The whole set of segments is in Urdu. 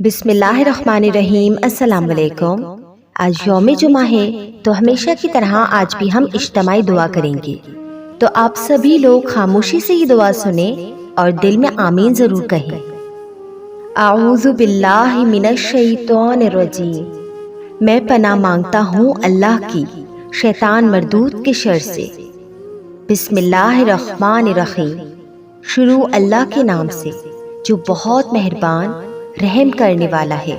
بسم اللہ الرحمن الرحیم۔ السلام علیکم۔ آج یوم جمعہ ہے تو ہمیشہ کی طرح آج بھی ہم اجتماعی دعا کریں گے، تو آپ سبھی لوگ خاموشی سے یہ دعا سنیں اور دل میں آمین ضرور کہیں۔ اعوذ باللہ من الشیطان الرجیم، میں پناہ مانگتا ہوں اللہ کی شیطان مردود کے شر سے۔ بسم اللہ الرحمن الرحیم، شروع اللہ کے نام سے جو بہت مہربان رحم کرنے والا ہے۔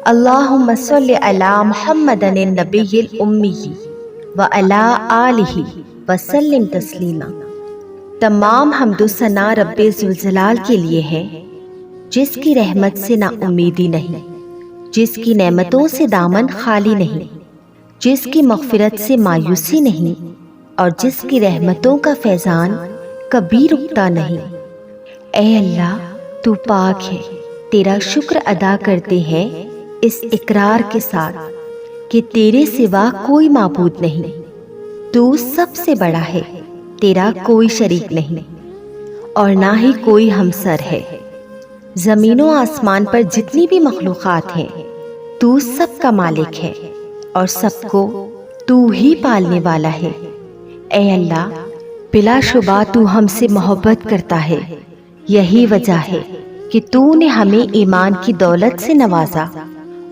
اللہم صلی علی محمد النبی الامی وعلی آلہ وسلم تسلیما۔ تمام حمد و ثنا رب ذوالجلال کے لیے ہے، جس کی رحمت سے نا امیدی نہیں، جس کی نعمتوں سے دامن خالی نہیں، جس کی مغفرت سے مایوسی نہیں، اور جس کی رحمتوں کا فیضان کبھی رکتا نہیں۔ اے اللہ، تو پاک ہے، تیرا شکر ادا کرتے ہیں اس اقرار کے ساتھ کہ تیرے سوا کوئی معبود نہیں، تو سب سے بڑا ہے، تیرا کوئی شریک نہیں اور نہ ہی کوئی ہمسر ہے۔ زمین و آسمان پر جتنی بھی مخلوقات ہیں، تو سب کا مالک ہے اور سب کو تو ہی پالنے والا ہے۔ اے اللہ، بلا شبہ تو ہم سے محبت کرتا ہے، یہی وجہ ہے کہ تو نے ہمیں ایمان کی دولت سے نوازا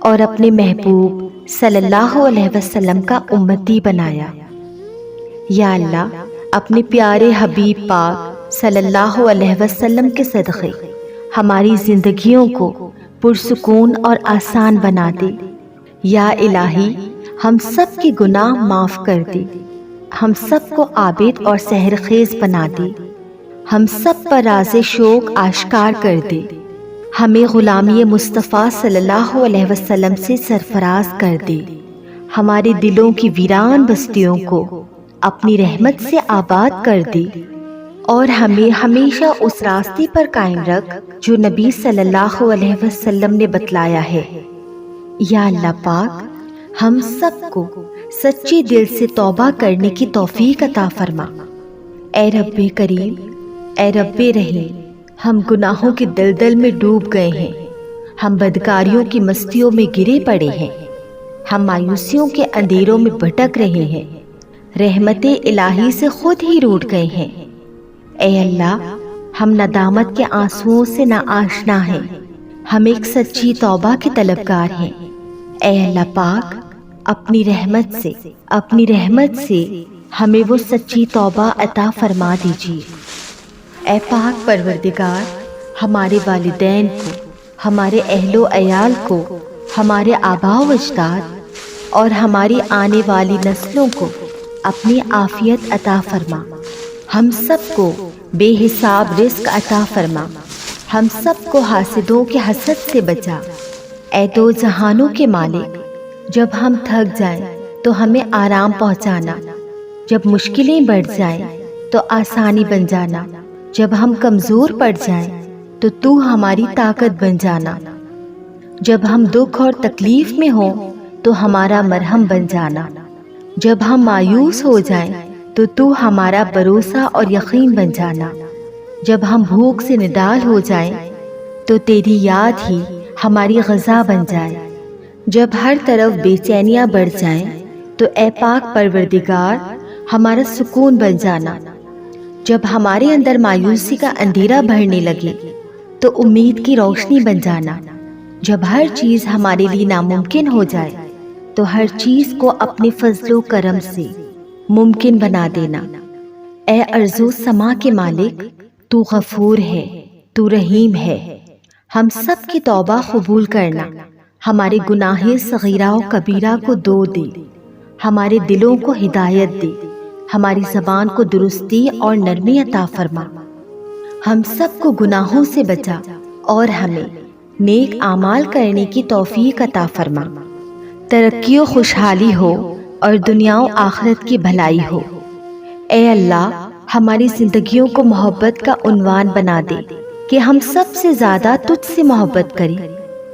اور اپنے محبوب صلی اللہ علیہ وسلم کا امتی بنایا۔ یا اللہ، اپنے پیارے حبیب پاک صلی اللہ علیہ وسلم کے صدقے ہماری زندگیوں کو پرسکون اور آسان بنا دے۔ یا الہی، ہم سب کے گناہ معاف کر دے، ہم سب کو عابد اور سحر خیز بنا دے، ہم سب پر راز شوق آشکار کر دے، ہمیں غلامی مصطفیٰ صلی اللہ علیہ وسلم سے سرفراز کر دے، ہمارے دلوں کی ویران بستیوں کو اپنی رحمت سے آباد کر دے، اور ہمیں ہمیشہ اس راستے پر قائم رکھ جو نبی صلی اللہ علیہ وسلم نے بتلایا ہے۔ یا اللہ پاک، ہم سب کو سچے دل سے توبہ کرنے کی توفیق عطا فرما۔ اے رب کریم، اے رب رحیم، ہم گناہوں کے دلدل میں ڈوب گئے ہیں، ہم بدکاریوں کی مستیوں میں گرے پڑے ہیں، ہم مایوسیوں کے اندھیروں میں بھٹک رہے ہیں، رحمت الہی سے خود ہی روٹھ گئے ہیں۔ اے اللہ، ہم ندامت کے آنسوؤں سے ناآشنا ہیں، ہم ایک سچی توبہ کے طلبگار ہیں۔ اے اللہ پاک، اپنی رحمت سے ہمیں وہ سچی توبہ عطا فرما دیجیے۔ اے پاک پروردگار، ہمارے والدین کو، ہمارے اہل و عیال کو، ہمارے آباء و اجداد اور ہماری آنے والی نسلوں کو اپنی عافیت عطا فرما، ہم سب کو بے حساب رزق عطا فرما، ہم سب کو حاسدوں کے حسد سے بچا۔ اے دو جہانوں کے مالک، جب ہم تھک جائیں تو ہمیں آرام پہنچانا، جب مشکلیں بڑھ جائیں تو آسانی بن جانا، جب ہم کمزور پڑ جائیں تو ہماری طاقت بن جانا، جب ہم دکھ اور تکلیف میں ہوں تو ہمارا مرہم بن جانا، جب ہم مایوس ہو جائیں تو ہمارا بھروسہ اور یقین بن جانا، جب ہم بھوک سے نڈال ہو جائیں تو تیری یاد ہی ہماری غذا بن جائے، جب ہر طرف بے چینیاں بڑھ جائیں تو اے پاک پروردگار ہمارا سکون بن جانا، جب ہمارے اندر مایوسی کا اندھیرا بھرنے لگے تو امید کی روشنی بن جانا، جب ہر چیز ہمارے لیے ناممکن ہو جائے تو ہر چیز کو اپنے فضل و کرم سے ممکن بنا دینا۔ اے ارض و سما کے مالک، تو غفور ہے، تو رحیم ہے، ہم سب کی توبہ قبول کرنا، ہمارے گناہ صغیرہ و کبیرہ کو دھو دے، ہمارے دلوں کو ہدایت دے، ہماری زبان کو درستی اور نرمی عطا فرما، ہم سب کو گناہوں سے بچا اور ہمیں نیک اعمال کرنے کی توفیق عطا فرما، ترقی و خوشحالی ہو اور دنیا و آخرت کی بھلائی ہو۔ اے اللہ، ہماری زندگیوں کو محبت کا عنوان بنا دے کہ ہم سب سے زیادہ تجھ سے محبت کریں،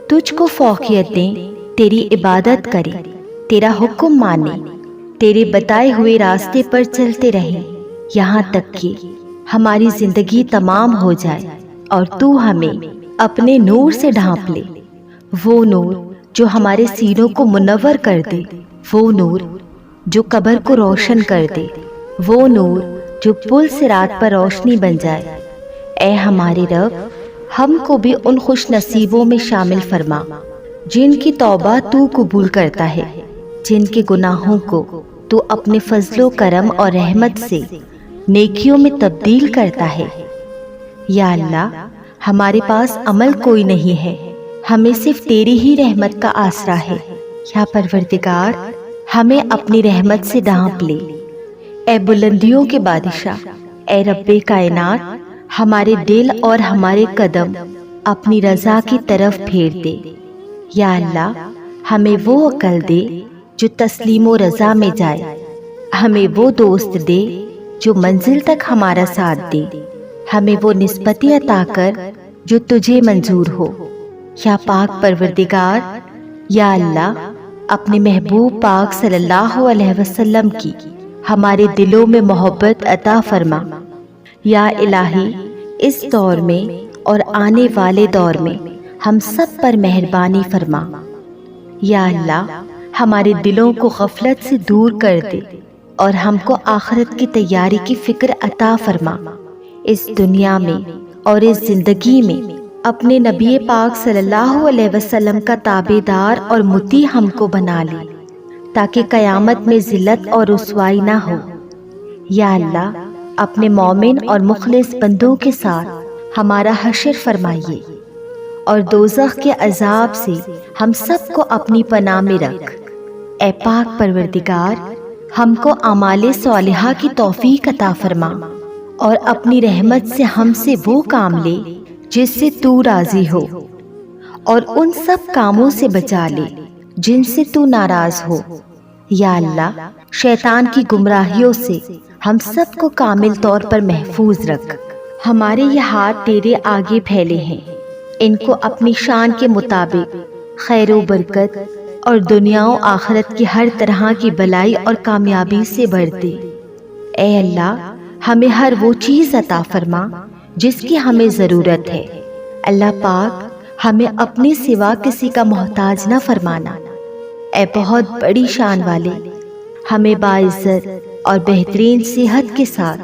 تجھ کو فوقیت دیں، تیری عبادت کریں، تیرا حکم مانیں، تیرے بتائے ہوئے راستے پر چلتے رہیں، یہاں تک کہ ہماری زندگی تمام ہو جائے اور تو ہمیں اپنے نور سے ڈھانپ لے، وہ نور جو ہمارے سینوں کو منور کر دے، وہ نور جو قبر کو روشن کر دے، وہ نور جو پل صراط پر روشنی بن جائے۔ اے ہمارے رب، ہم کو بھی ان خوش نصیبوں میں شامل فرما جن کی توبہ تو قبول کرتا ہے، جن کے گناہوں کو تو اپنے فضل و کرم اور رحمت سے نیکیوں میں تبدیل کرتا ہے۔ یا اللہ، ہمارے پاس عمل کوئی نہیں ہے، ہمیں صرف تیری ہی رحمت کا آسرا ہے۔ یا پروردگار، ہمیں اپنی رحمت سے ڈھانپ لے۔ اے بلندیوں کے بادشاہ، اے رب کائنات، ہمارے دل اور ہمارے قدم اپنی رضا کی طرف پھیر دے۔ یا اللہ، ہمیں وہ عقل دے جو تسلیم و رضا میں جائے، ہمیں وہ دوست دے جو منزل تک ہمارا ساتھ دے، ہمیں وہ نسبتیں عطا کر جو تجھے منظور ہو۔ یا پاک پروردگار، یا اللہ، اپنے محبوب پاک صلی اللہ علیہ وسلم کی ہمارے دلوں میں محبت عطا فرما۔ یا الہی، اس دور میں اور آنے والے دور میں ہم سب پر مہربانی فرما۔ یا اللہ، ہمارے دلوں کو غفلت سے دور کر دے اور ہم کو آخرت کی تیاری کی فکر عطا فرما۔ اس دنیا میں اور اس زندگی میں اپنے نبی پاک صلی اللہ علیہ وسلم کا تابع دار اور مطیع ہم کو بنا لے، تاکہ قیامت میں ذلت اور رسوائی نہ ہو۔ یا اللہ، اپنے مومن اور مخلص بندوں کے ساتھ ہمارا حشر فرمائیے اور دوزخ کے عذاب سے ہم سب کو اپنی پناہ میں رکھ۔ اے پاک پروردگار، ہم کو اعمال صالحہ کی توفیق عطا فرما اور اپنی رحمت سے ہم سے وہ کام لے جس سے تو راضی ہو، اور ان سب کاموں سے بچا لے جن سے تو ناراض ہو۔ یا اللہ، شیطان کی گمراہیوں سے ہم سب کو کامل طور پر محفوظ رکھ۔ ہمارے یہ ہاتھ تیرے آگے پھیلے ہیں، ان کو اپنی شان کے مطابق خیر و برکت اور دنیا و آخرت کی ہر طرح کی بلائی اور کامیابی سے بھر دے۔ اے اللہ، ہمیں ہر وہ چیز عطا فرما جس کی ہمیں ضرورت ہے۔ اللہ پاک، ہمیں اپنے سوا کسی کا محتاج نہ فرمانا۔ اے بہت بڑی شان والے، ہمیں باعزت اور بہترین صحت کے ساتھ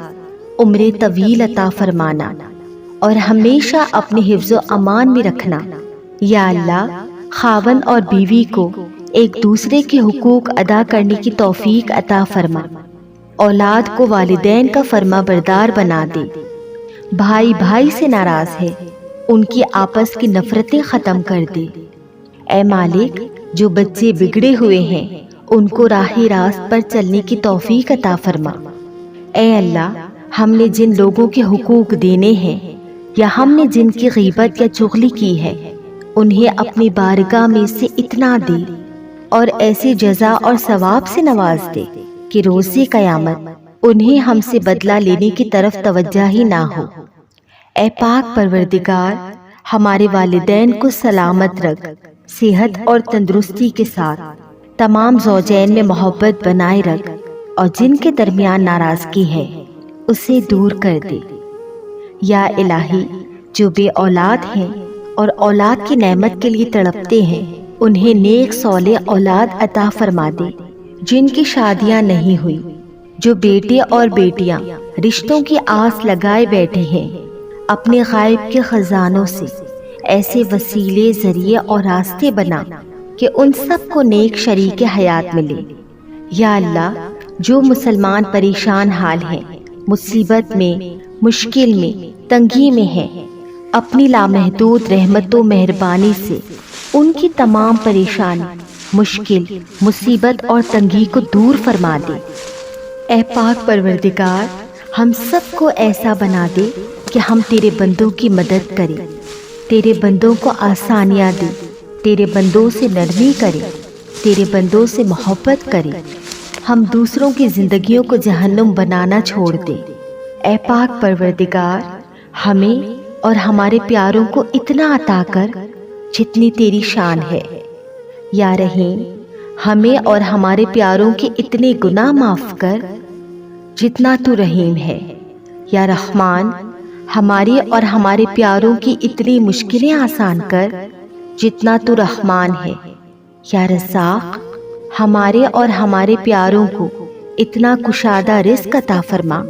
عمر طویل عطا فرمانا اور ہمیشہ اپنے حفظ و امان میں رکھنا۔ یا اللہ، خاوند اور بیوی کو ایک دوسرے کے حقوق ادا کرنے کی توفیق عطا فرما، اولاد کو والدین کا فرما بردار بنا دے، بھائی بھائی سے ناراض ہے ان کی آپس کی نفرتیں ختم کر دے۔ اے مالک، جو بچے بگڑے ہوئے ہیں ان کو راہ راست پر چلنے کی توفیق عطا فرما۔ اے اللہ، ہم نے جن لوگوں کے حقوق دینے ہیں یا ہم نے جن کی غیبت یا چغلی کی ہے، انہیں اپنی بارگاہ میں سے اتنا دے اور ایسی جزا اور ثواب سے نواز دے کہ روز قیامت انہیں ہم سے بدلہ لینے کی طرف توجہ ہی نہ ہو۔ اے پاک پروردگار، ہمارے والدین کو سلامت رکھ، صحت اور تندرستی کے ساتھ تمام زوجین میں محبت بنائے رکھ، اور جن کے درمیان ناراضگی ہے اسے دور کر دے۔ یا الہی، جو بے اولاد ہیں اور اولاد کی نعمت کے لیے تڑپتے ہیں، انہیں نیک صالح اولاد عطا فرما دے۔ جن کی شادیاں نہیں ہوئی، جو بیٹے اور بیٹیاں رشتوں کی آس لگائے بیٹھے ہیں، اپنے غائب کے خزانوں سے ایسے وسیلے، ذریعے اور راستے بنا کہ ان سب کو نیک شریک حیات ملے۔ یا اللہ، جو مسلمان پریشان حال ہیں، مصیبت میں، مشکل میں، تنگی میں ہیں، اپنی لامحدود رحمت و مہربانی سے ان کی تمام پریشانی، مشکل، مصیبت اور تنگی کو دور فرما دے۔ اے پاک پروردگار، ہم سب کو ایسا بنا دے کہ ہم تیرے بندوں کی مدد کریں، تیرے بندوں کو آسانیاں دے، تیرے بندوں سے نرمی کریں، تیرے بندوں سے محبت کریں، ہم دوسروں کی زندگیوں کو جہنم بنانا چھوڑ دیں۔ اے پاک پروردگار، ہمیں اور ہمارے پیاروں کو اتنا عطا کر جتنی تیری شان ہے۔ یا رحیم، ہمیں اور ہمارے پیاروں کے اتنے گناہ معاف کر جتنا تو رحیم ہے۔ یا رحمان، ہماری اور ہمارے پیاروں کی اتنی مشکلیں آسان کر جتنا تو رحمان ہے۔ یا رزاق، ہمارے اور ہمارے پیاروں کو اتنا کشادہ رزق عطا فرما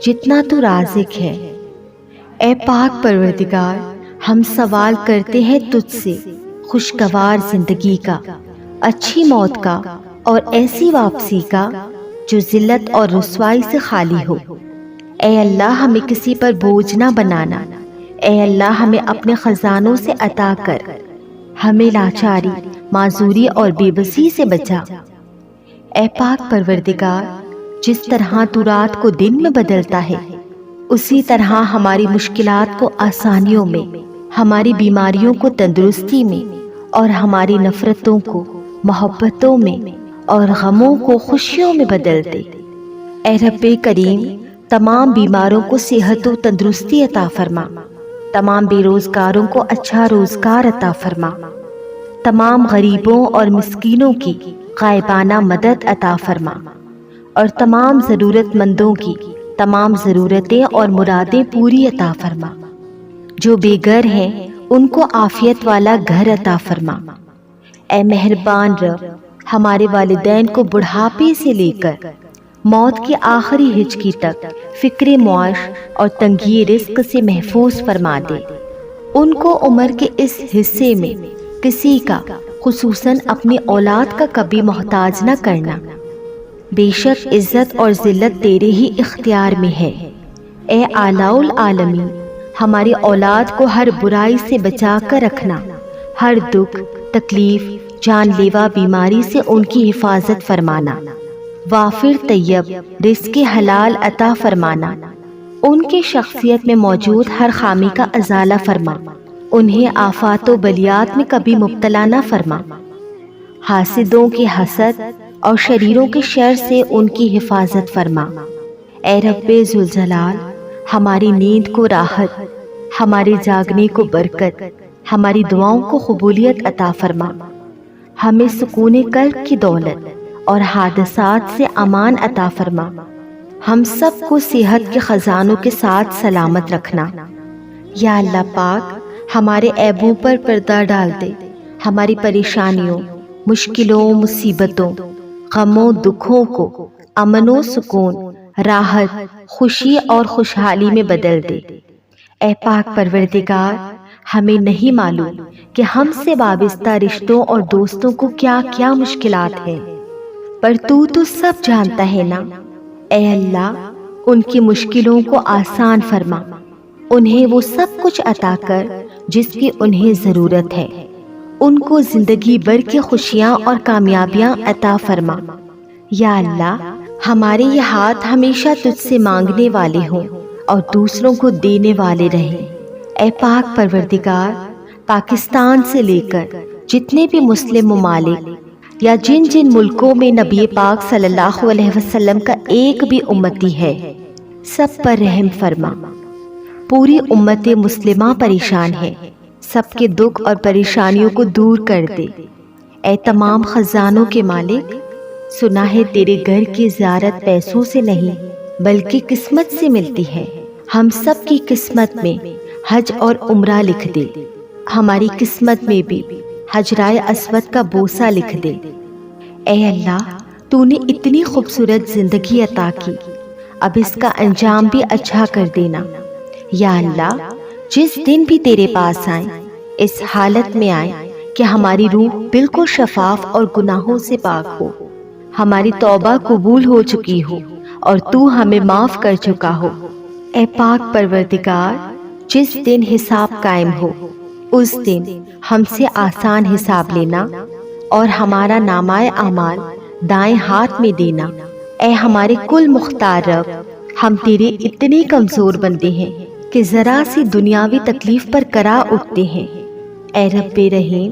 جتنا تو رازق ہے۔ اے پاک پروردگار، ہم سوال کرتے ہیں تجھ سے خوشگوار زندگی کا، اچھی موت کا اور ایسی واپسی کا جو ذلت اور رسوائی سے خالی ہو۔ اے اللہ، ہمیں کسی پر بوجھ نہ بنانا۔ اے اللہ، ہمیں اپنے خزانوں سے عطا کر، ہمیں لاچاری، معذوری اور بے بسی سے بچا۔ اے پاک پروردگار، جس طرح تو رات کو دن میں بدلتا ہے، اسی طرح ہماری مشکلات کو آسانیوں میں، ہماری بیماریوں کو تندرستی میں اور ہماری نفرتوں کو محبتوں میں اور غموں کو خوشیوں میں بدل دے۔ اے رب کریم، تمام بیماروں کو صحت و تندرستی عطا فرما، تمام بے روزگاروں کو اچھا روزگار عطا فرما، تمام غریبوں اور مسکینوں کی غائبانہ مدد عطا فرما، اور تمام ضرورت مندوں کی تمام ضرورتیں اور مرادیں پوری عطا فرما۔ جو بے گھر ہیں ان کو عافیت والا گھر عطا فرما۔ اے مہربان رب، ہمارے والدین کو بڑھاپے سے لے کر موت کی آخری ہچکی تک فکر معاش اور تنگی رزق سے محفوظ فرما دے۔ ان کو عمر کے اس حصے میں کسی کا، خصوصاً اپنی اولاد کا کبھی محتاج نہ کرنا۔ بے شک عزت اور ذلت تیرے ہی اختیار میں ہے۔ اے اعلیٰ العالمین، ہماری اولاد کو ہر برائی سے بچا کر رکھنا، ہر دکھ، تکلیف، جان لیوا بیماری سے ان کی حفاظت فرمانا، وافر طیب رزق حلال عطا فرمانا، ان کی شخصیت میں موجود ہر خامی کا ازالہ فرما، انہیں آفات و بلیات میں کبھی مبتلا نہ فرما، حاسدوں کے حسد اور شریروں کے شر سے ان کی حفاظت فرما۔ اے رب ذوالجلال، ہماری نیند کو راحت، ہمارے جاگنے کو برکت، ہماری دعاؤں کو قبولیت عطا فرما، ہمیں سکون قلب کی دولت اور حادثات سے امان عطا فرما، ہم سب کو صحت کے خزانوں کے ساتھ سلامت رکھنا۔ یا اللہ پاک، ہمارے عیبوں پر پردہ ڈال دے، ہماری پریشانیوں، مشکلوں، مصیبتوں، غموں، دکھوں کو امن و سکون، راحت، خوشی اور خوشحالی میں بدل دے۔ اے پاک پروردگار، ہمیں نہیں معلوم کہ ہم سے وابستہ رشتوں اور دوستوں کو کیا کیا مشکلات ہیں، پر تو سب جانتا ہے نا۔ اے اللہ، ان کی مشکلوں کو آسان فرما، انہیں وہ سب کچھ عطا کر جس کی انہیں ضرورت ہے، ان کو زندگی بھر کی خوشیاں اور کامیابیاں عطا فرما۔ یا اللہ، ہمارے یہ ہاتھ ہمیشہ تجھ سے مانگنے والے ہوں اور دوسروں کو دینے والے رہیں۔ اے پاک پروردگار، پاکستان سے لے کر جتنے بھی مسلم ممالک یا جن جن ملکوں میں نبی پاک صلی اللہ علیہ وسلم کا ایک بھی امتی ہے، سب پر رحم فرما۔ پوری امت مسلمہ پریشان ہے، سب کے دکھ اور پریشانیوں کو دور کر دے۔ اے تمام خزانوں کے مالک، سنا ہے تیرے گھر کی زیارت پیسوں سے نہیں بلکہ قسمت سے ملتی ہے۔ ہم سب کی قسمت میں حج اور عمرہ لکھ دے، ہماری قسمت میں بھی حجرائے اسود کا بوسہ لکھ دے۔ اے اللہ، تو نے اتنی خوبصورت زندگی عطا کی، اب اس کا انجام بھی اچھا کر دینا۔ یا اللہ، جس دن بھی تیرے پاس آئیں، اس حالت میں آئیں کہ ہماری روح بالکل شفاف اور گناہوں سے پاک ہو، ہماری توبہ قبول ہو چکی ہو اور تو ہمیں معاف کر چکا ہو۔ اے پاک پروردگار، جس دن حساب قائم ہو، اس دن ہم سے آسان حساب لینا اور ہمارا نامہ اعمال دائیں ہاتھ میں دینا۔ اے ہمارے کل مختار رب، ہم تیرے اتنے کمزور بندے ہیں کہ ذرا سی دنیاوی تکلیف پر کرا اٹھتے ہیں۔ اے رب رحیم،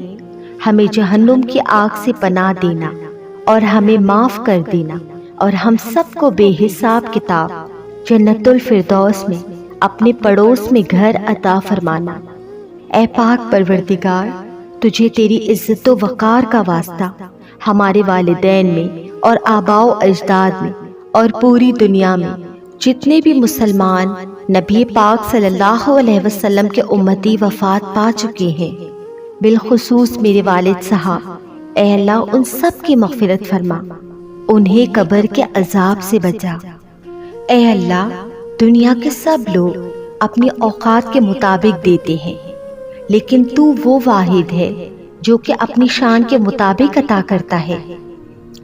ہمیں جہنم کی آگ سے پناہ دینا اور ہمیں معاف کر دینا، اور ہم سب کو بے حساب کتاب جنت الفردوس میں اپنے پڑوس میں گھر عطا فرمانا۔ اے پاک پروردگار، تجھے تیری عزت و وقار کا واسطہ ہمارے والدین میں اور آباء و اجداد میں اور پوری دنیا میں جتنے بھی مسلمان نبی پاک صلی اللہ علیہ وسلم کے امتی وفات پا چکے ہیں، بالخصوص میرے والد صاحب۔ اے اللہ ان سب کی مغفرت فرما، انہیں قبر کے عذاب سے بچا۔ اے اللہ دنیا کے سب لوگ اپنی اوقات کے مطابق دیتے ہیں، لیکن تو وہ واحد ہے جو کہ اپنی شان کے مطابق عطا کرتا ہے۔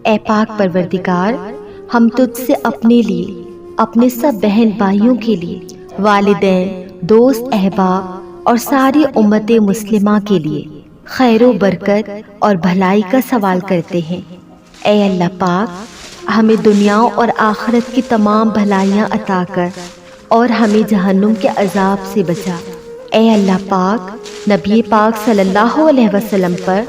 اے پاک پروردگار، ہم تجھ سے اپنے لیے، اپنے سب بہن بھائیوں کے لیے، والدین، دوست، احباب اور ساری امت مسلمہ کے لیے خیر و برکت اور بھلائی کا سوال کرتے ہیں۔ اے اللہ پاک، ہمیں دنیا اور آخرت کی تمام بھلائیاں عطا کر اور ہمیں جہنم کے عذاب سے بچا۔ اے اللہ پاک، نبی پاک صلی اللہ علیہ وسلم پر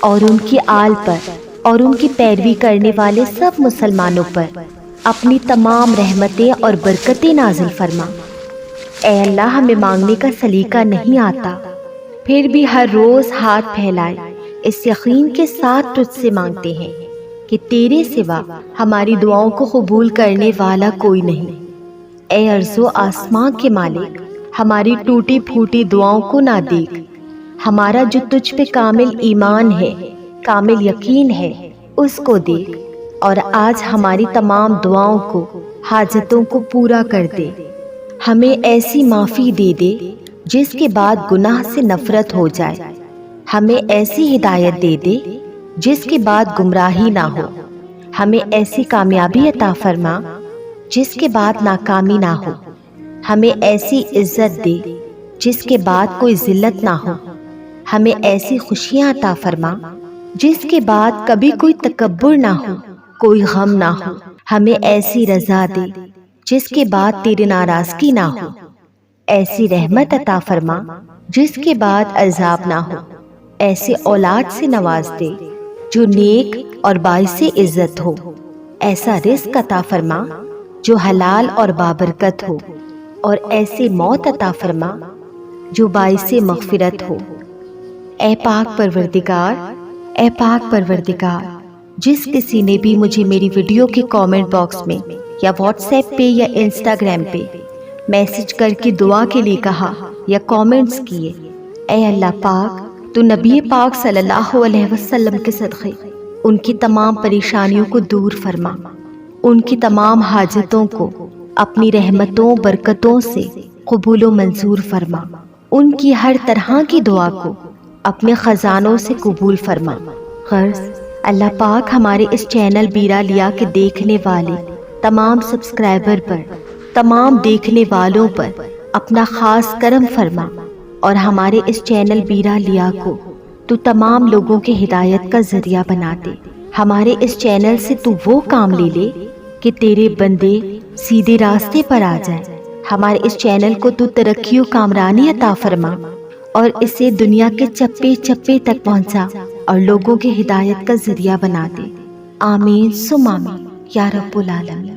اور ان کی آل پر اور ان کی پیروی کرنے والے سب مسلمانوں پر اپنی تمام رحمتیں اور برکتیں نازل فرما۔ اے اللہ ہمیں مانگنے کا سلیقہ نہیں آتا، پھر بھی ہر روز ہاتھ پھیلائے اس یقین کے ساتھ تجھ سے مانگتے ہیں کہ تیرے سوا ہماری دعاؤں کو قبول کرنے والا کوئی نہیں۔ اے ارض و آسمان کے مالک، ہماری ٹوٹی پھوٹی دعاؤں کو نہ دیکھ، ہمارا جو تجھ پہ کامل ایمان ہے، کامل یقین ہے، اس کو دیکھ اور آج ہماری تمام دعاؤں کو، حاجتوں کو پورا کر دے۔ ہمیں ایسی معافی دے دے جس کے بعد گناہ سے نفرت ہو جائے، ہمیں ایسی ہدایت دے دے جس کے بعد گمراہی نہ ہو، ہمیں ایسی کامیابی عطا فرما جس کے بعد ناکامی نہ ہو، ہمیں ایسی عزت دے جس کے بعد کوئی ذلت نہ ہو، ہمیں ایسی خوشیاں عطا فرما جس کے بعد کبھی کوئی تکبر نہ ہو، کوئی غم نہ ہو، ہمیں ایسی رضا دے جس کے بعد تیری ناراضگی نہ ہو، ایسی رحمت عطا فرما جس کے بعد عذاب نہ ہو، ایسے اولاد سے نواز دے جو نیک اور باعث عزت ہو، ایسا رزق عطا فرما جو حلال اور بابرکت ہو، اور ایسی موت عطا فرما جو باعث مغفرت ہو۔ اے پاک پروردگار، اے پاک پروردگار، جس کسی نے بھی مجھے میری ویڈیو کے کامنٹ باکس میں یا واٹس ایپ پہ یا انسٹاگرام پہ میسج کر کے دعا کے لیے کہا یا کامنٹس کیے، اے اللہ پاک تو نبی پاک صلی اللہ علیہ وسلم کے صدقے ان کی تمام پریشانیوں کو دور فرما، ان کی تمام حاجتوں کو اپنی رحمتوں برکتوں سے قبول و منظور فرما، ان کی ہر طرح کی دعا کو اپنے خزانوں سے قبول فرما۔ غرض اللہ پاک ہمارے اس چینل بیرا لیا کے دیکھنے والے تمام سبسکرائبر پر، تمام دیکھنے والوں پر اپنا خاص کرم فرما، اور ہمارے اس چینل بیرا لیا کو تو تمام لوگوں کے ہدایت کا ذریعہ بنا دے۔ ہمارے اس چینل سے تو وہ کام لے لے کہ تیرے بندے سیدھے راستے پر آ جائیں۔ ہمارے اس چینل کو تو ترقی و کامرانی عطا فرما اور اسے دنیا کے چپے چپے تک پہنچا اور لوگوں کے ہدایت کا ذریعہ بنا دے۔ آمین ثم آمین یا رب العالمین۔